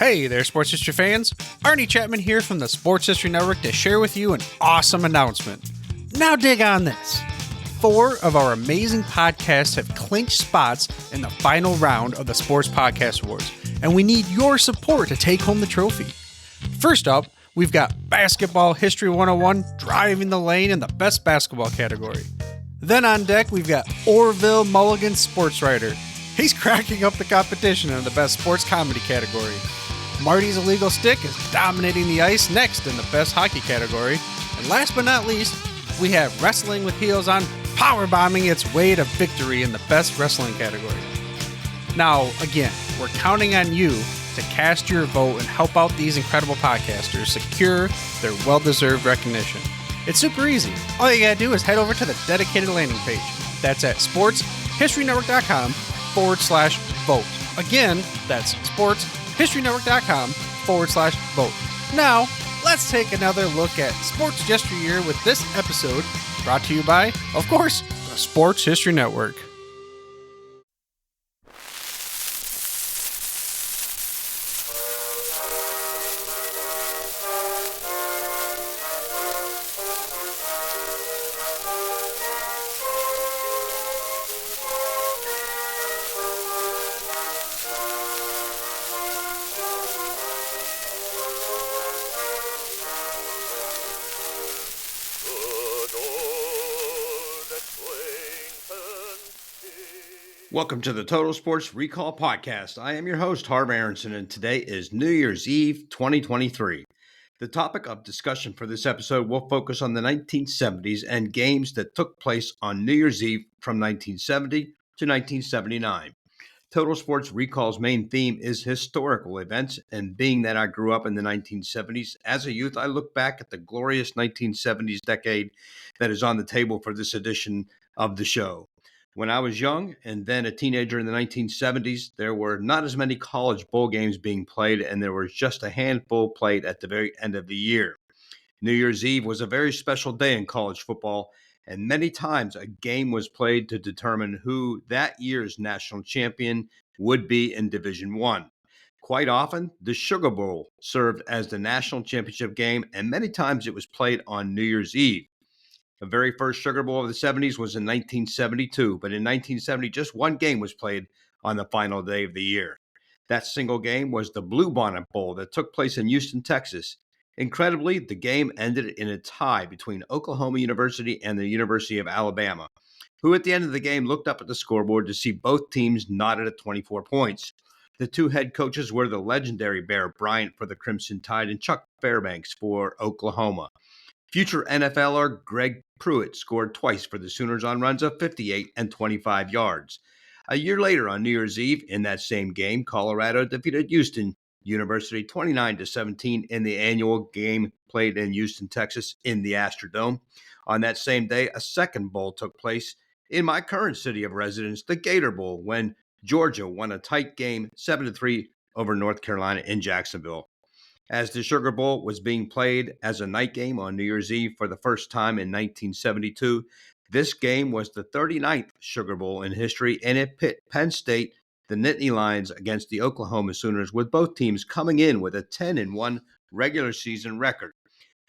Hey there, Sports History fans. Arnie Chapman here from the Sports History Network to share with you an awesome announcement. Now dig on this. 4 of our amazing podcasts have clinched spots in the final round of the Sports Podcast Awards, and we need your support to take home the trophy. First up, we've got Basketball History 101 driving the lane in the Best Basketball category. Then on deck, we've got Orville Mulligan Sports Writer. He's cracking up the competition in the Best Sports Comedy category. Marty's Illegal Stick is dominating the ice next in the Best Hockey category. And last but not least, we have Wrestling with Heels on powerbombing its way to victory in the Best Wrestling category. Now, again, we're counting on you to cast your vote and help out these incredible podcasters secure their well-deserved recognition. It's super easy. All you gotta do is head over to the dedicated landing page. That's at sportshistorynetwork.com/vote. Again, that's sportshistorynetwork.com/vote. Now, let's take another look at sports yesteryear with this episode brought to you by, of course, the Sports History Network. Welcome to the Total Sports Recall Podcast. I am your host, Harv Aronson, and today is New Year's Eve 2023. The topic of discussion for this episode will focus on the 1970s and games that took place on New Year's Eve from 1970 to 1979. Total Sports Recall's main theme is historical events, and being that I grew up in the 1970s, as a youth, I look back at the glorious 1970s decade that is on the table for this edition of the show. When I was young and then a teenager in the 1970s, there were not as many college bowl games being played, and there was just a handful played at the very end of the year. New Year's Eve was a very special day in college football, and many times a game was played to determine who that year's national champion would be in Division I. Quite often, the Sugar Bowl served as the national championship game, and many times it was played on New Year's Eve. The very first Sugar Bowl of the 70s was in 1972, but in 1970, just one game was played on the final day of the year. That single game was the Bluebonnet Bowl that took place in Houston, Texas. Incredibly, the game ended in a tie between Oklahoma University and the University of Alabama, who at the end of the game looked up at the scoreboard to see both teams knotted at 24 points. The two head coaches were the legendary Bear Bryant for the Crimson Tide and Chuck Fairbanks for Oklahoma. Future NFLer Greg Pruitt scored twice for the Sooners on runs of 58 and 25 yards. A year later, on New Year's Eve, in that same game, Colorado defeated Houston University 29-17 in the annual game played in Houston, Texas, in the Astrodome. On that same day, a second bowl took place in my current city of residence, the Gator Bowl, when Georgia won a tight game 7-3 over North Carolina in Jacksonville. As the Sugar Bowl was being played as a night game on New Year's Eve for the first time in 1972, this game was the 39th Sugar Bowl in history, and it pit Penn State, the Nittany Lions, against the Oklahoma Sooners, with both teams coming in with a 10-1 regular season record.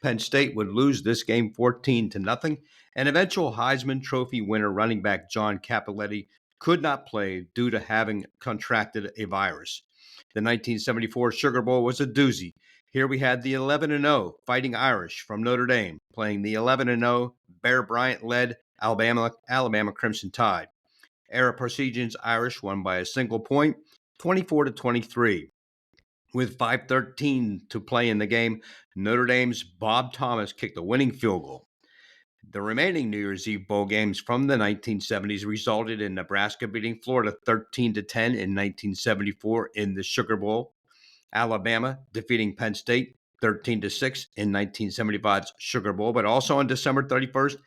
Penn State would lose this game 14-0, and eventual Heisman Trophy winner running back John Cappelletti could not play due to having contracted a virus. The 1974 Sugar Bowl was a doozy. Here we had the 11-0 Fighting Irish from Notre Dame playing the 11-0 Bear Bryant-led Alabama Crimson Tide. Era Precision's Irish won by a single point, 24-23. With 5:13 to play in the game, Notre Dame's Bob Thomas kicked the winning field goal. The remaining New Year's Eve bowl games from the 1970s resulted in Nebraska beating Florida 13-10 in 1974 in the Sugar Bowl, Alabama defeating Penn State 13-6 in 1975's Sugar Bowl, but also on December 31st,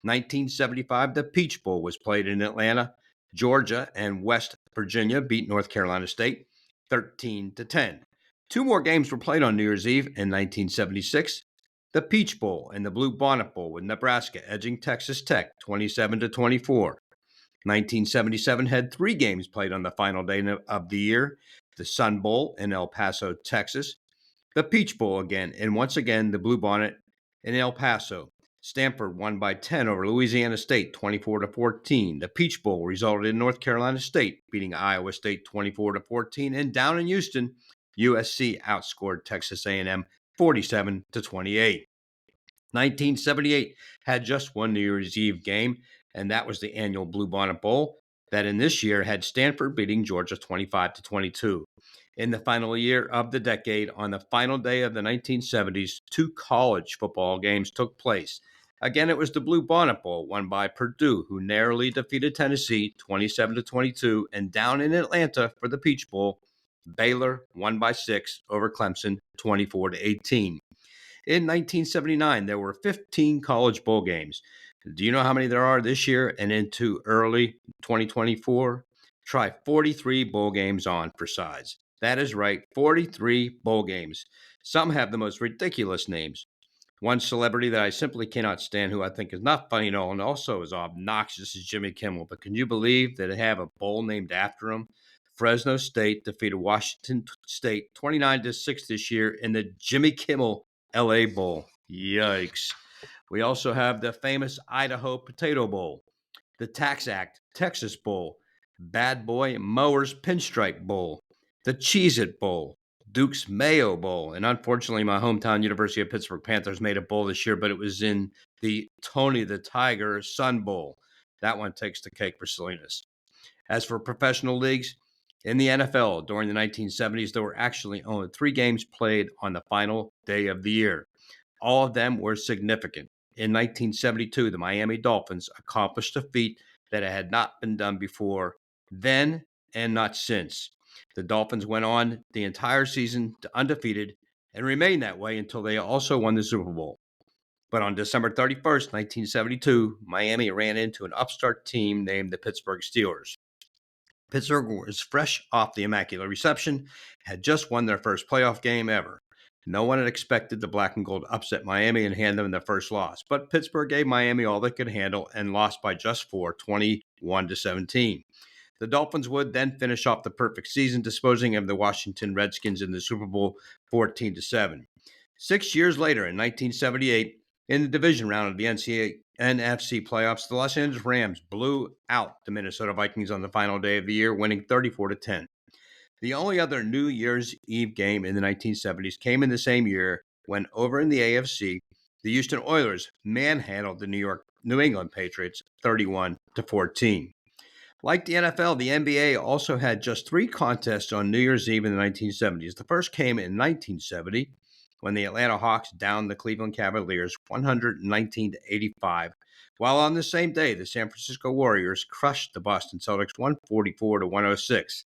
1975, the Peach Bowl was played in Atlanta. Georgia and West Virginia beat North Carolina State 13-10. Two more games were played on New Year's Eve in 1976. The Peach Bowl and the Bluebonnet Bowl, with Nebraska edging Texas Tech 27-24. 1977 had 3 games played on the final day of the year. the Sun Bowl in El Paso, Texas, the Peach Bowl again, and once again the Blue Bonnet in El Paso. Stanford won by 10 over Louisiana State, 24-14. The Peach Bowl resulted in North Carolina State beating Iowa State 24-14, and down in Houston, USC outscored Texas A&M 47-28. 1978 had just one New Year's Eve game, and that was the annual Blue Bonnet Bowl that in this year had Stanford beating Georgia 25-22. In the final year of the decade, on the final day of the 1970s, two college football games took place. Again, it was the Blue Bonnet Bowl, won by Purdue, who narrowly defeated Tennessee 27-22, and down in Atlanta for the Peach Bowl, Baylor won by 6 over Clemson 24-18. In 1979, there were 15 college bowl games. Do you know how many there are this year and into early 2024? Try 43 bowl games on for size. That is right, 43 bowl games. Some have the most ridiculous names. One celebrity that I simply cannot stand, who I think is not funny at all and also is obnoxious, is Jimmy Kimmel. But can you believe that they have a bowl named after him? Fresno State defeated Washington State 29-6 this year in the Jimmy Kimmel LA Bowl. Yikes. We also have the famous Idaho Potato Bowl, the Tax Act Texas Bowl, Bad Boy Mowers Pinstripe Bowl, the Cheez-It Bowl, Duke's Mayo Bowl, and unfortunately my hometown University of Pittsburgh Panthers made a bowl this year, but it was in the Tony the Tiger Sun Bowl. That one takes the cake for silliness. As for professional leagues, in the NFL during the 1970s, there were actually only 3 games played on the final day of the year. All of them were significant. In 1972, the Miami Dolphins accomplished a feat that had not been done before then and not since. The Dolphins went on the entire season to undefeated and remained that way until they also won the Super Bowl. But on December 31st, 1972, Miami ran into an upstart team named the Pittsburgh Steelers. Pittsburgh was fresh off the Immaculate Reception, had just won their first playoff game ever. No one had expected the black and gold to upset Miami and hand them their first loss, but Pittsburgh gave Miami all they could handle and lost by just 4, 21-17. The Dolphins would then finish off the perfect season, disposing of the Washington Redskins in the Super Bowl 14-7. 6 years later, in 1978, in the division round of the NFC playoffs, the Los Angeles Rams blew out the Minnesota Vikings on the final day of the year, winning 34-10. The only other New Year's Eve game in the 1970s came in the same year when, over in the AFC, the Houston Oilers manhandled the New England Patriots 31-14. Like the NFL, the NBA also had just 3 contests on New Year's Eve in the 1970s. The first came in 1970 when the Atlanta Hawks downed the Cleveland Cavaliers 119-85, while on the same day, the San Francisco Warriors crushed the Boston Celtics 144-106.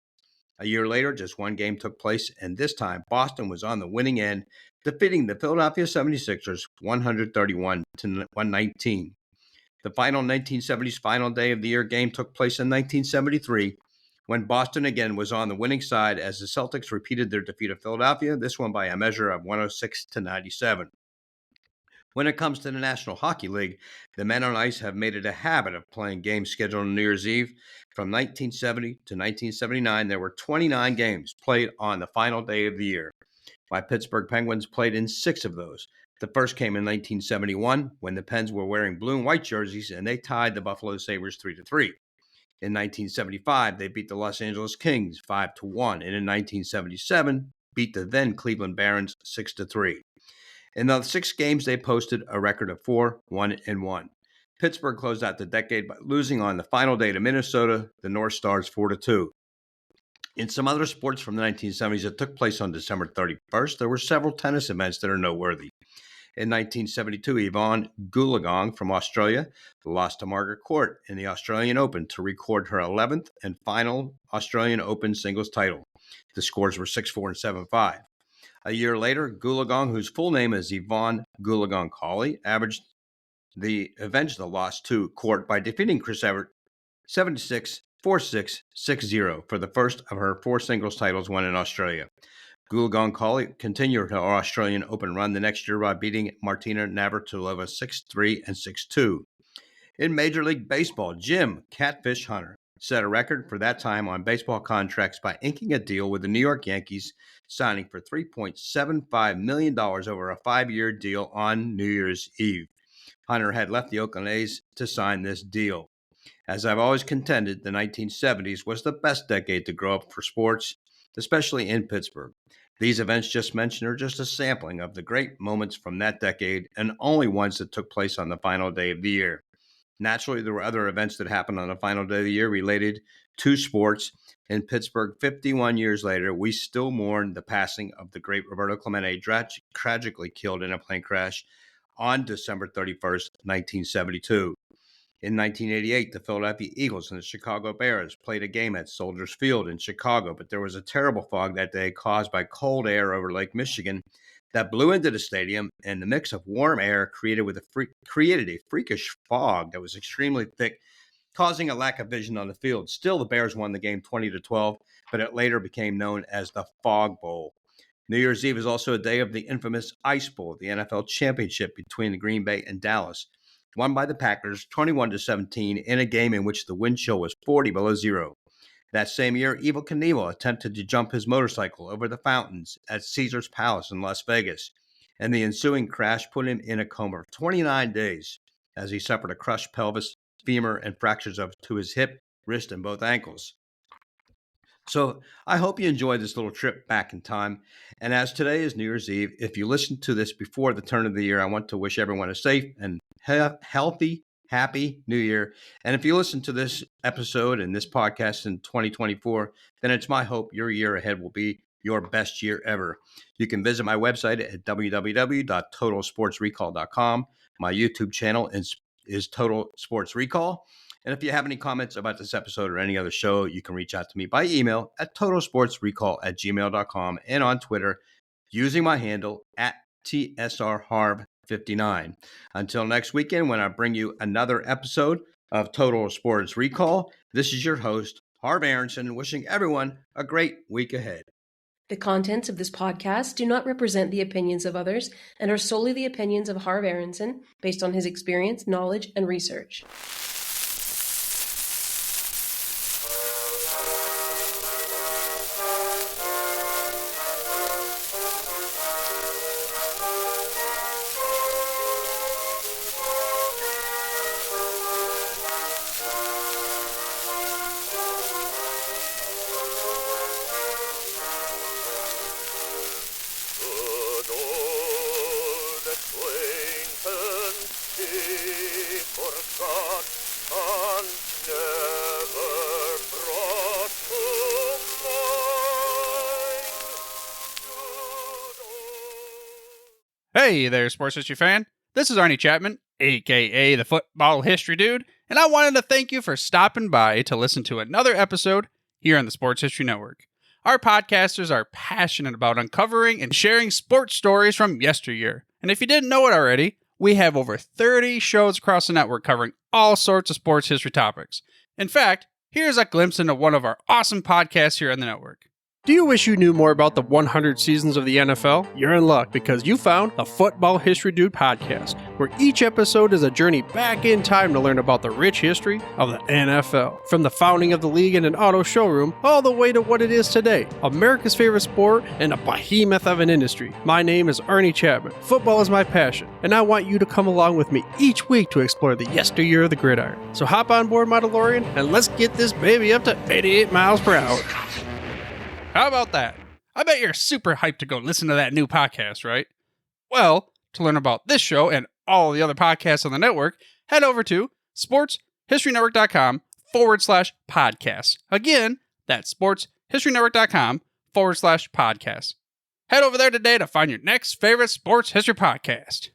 A year later, just one game took place, and this time Boston was on the winning end, defeating the Philadelphia 76ers 131-119. The final 1970s final day of the year game took place in 1973, when Boston again was on the winning side as the Celtics repeated their defeat of Philadelphia, this one by a measure of 106-97. When it comes to the National Hockey League, the men on ice have made it a habit of playing games scheduled on New Year's Eve. From 1970 to 1979, there were 29 games played on the final day of the year. My Pittsburgh Penguins played in 6 of those. The first came in 1971 when the Pens were wearing blue and white jerseys and they tied the Buffalo Sabres 3-3. In 1975, they beat the Los Angeles Kings 5-1, and in 1977, beat the then Cleveland Barons 6-3. In the 6 games, they posted a record of 4-1-1. Pittsburgh closed out the decade by losing on the final day to Minnesota, the North Stars 4-2. In some other sports from the 1970s that took place on December 31st, there were several tennis events that are noteworthy. In 1972, Yvonne Goolagong from Australia lost to Margaret Court in the Australian Open to record her 11th and final Australian Open singles title. The scores were 6-4 and 7-5. A year later, Goolagong, whose full name is Yvonne Goolagong-Cawley, avenged the loss to Court by defeating Chris Evert 7-6, 4-6, 6-0 for the first of her 4 singles titles won in Australia. Goolagong-Cawley continued her Australian Open run the next year by beating Martina Navratilova 6-3 and 6-2. In Major League Baseball, Jim Catfish Hunter set a record for that time on baseball contracts by inking a deal with the New York Yankees, signing for $3.75 million over a 5-year deal on New Year's Eve. Hunter had left the Oakland A's to sign this deal. As I've always contended, the 1970s was the best decade to grow up for sports, especially in Pittsburgh. These events just mentioned are just a sampling of the great moments from that decade and only ones that took place on the final day of the year. Naturally, there were other events that happened on the final day of the year related to sports. In Pittsburgh, 51 years later, we still mourn the passing of the great Roberto Clemente, tragically killed in a plane crash on December 31st, 1972. In 1988, the Philadelphia Eagles and the Chicago Bears played a game at Soldiers Field in Chicago, but there was a terrible fog that day caused by cold air over Lake Michigan that blew into the stadium, and the mix of warm air created a freakish fog that was extremely thick, causing a lack of vision on the field. Still, the Bears won the game 20-12, but it later became known as the Fog Bowl. New Year's Eve is also a day of the infamous Ice Bowl, the NFL championship between the Green Bay and Dallas, won by the Packers 21-17 in a game in which the wind chill was 40 below zero. That same year, Evel Knievel attempted to jump his motorcycle over the fountains at Caesar's Palace in Las Vegas, and the ensuing crash put him in a coma for 29 days as he suffered a crushed pelvis, femur, and fractures to his hip, wrist, and both ankles. So I hope you enjoyed this little trip back in time. And as today is New Year's Eve, if you listen to this before the turn of the year, I want to wish everyone a safe and healthy, happy New Year. And if you listen to this episode and this podcast in 2024, then it's my hope your year ahead will be your best year ever. You can visit my website at www.totalsportsrecall.com. My YouTube channel is Total Sports Recall. And if you have any comments about this episode or any other show, you can reach out to me by email at totalsportsrecall@gmail.com and on Twitter using my handle at TSRHarv59. Until next weekend, when I bring you another episode of Total Sports Recall, this is your host, Harv Aronson, wishing everyone a great week ahead. The contents of this podcast do not represent the opinions of others and are solely the opinions of Harv Aronson based on his experience, knowledge, and research. Hey there, sports history fan. This is Arnie Chapman, aka the Football History Dude, and I wanted to thank you for stopping by to listen to another episode here on the Sports History Network. Our podcasters are passionate about uncovering and sharing sports stories from yesteryear. And if you didn't know it already, we have over 30 shows across the network covering all sorts of sports history topics. In fact, here's a glimpse into one of our awesome podcasts here on the network. Do you wish you knew more about the 100 seasons of the NFL? You're in luck because you found the Football History Dude podcast, where each episode is a journey back in time to learn about the rich history of the NFL. From the founding of the league in an auto showroom, all the way to what it is today, America's favorite sport and a behemoth of an industry. My name is Arnie Chapman. Football is my passion, and I want you to come along with me each week to explore the yesteryear of the gridiron. So hop on board my DeLorean and let's get this baby up to 88 miles per hour. How about that? I bet you're super hyped to go listen to that new podcast, right? Well, to learn about this show and all the other podcasts on the network, head over to sportshistorynetwork.com/podcasts. Again, that's sportshistorynetwork.com/podcasts. Head over there today to find your next favorite sports history podcast.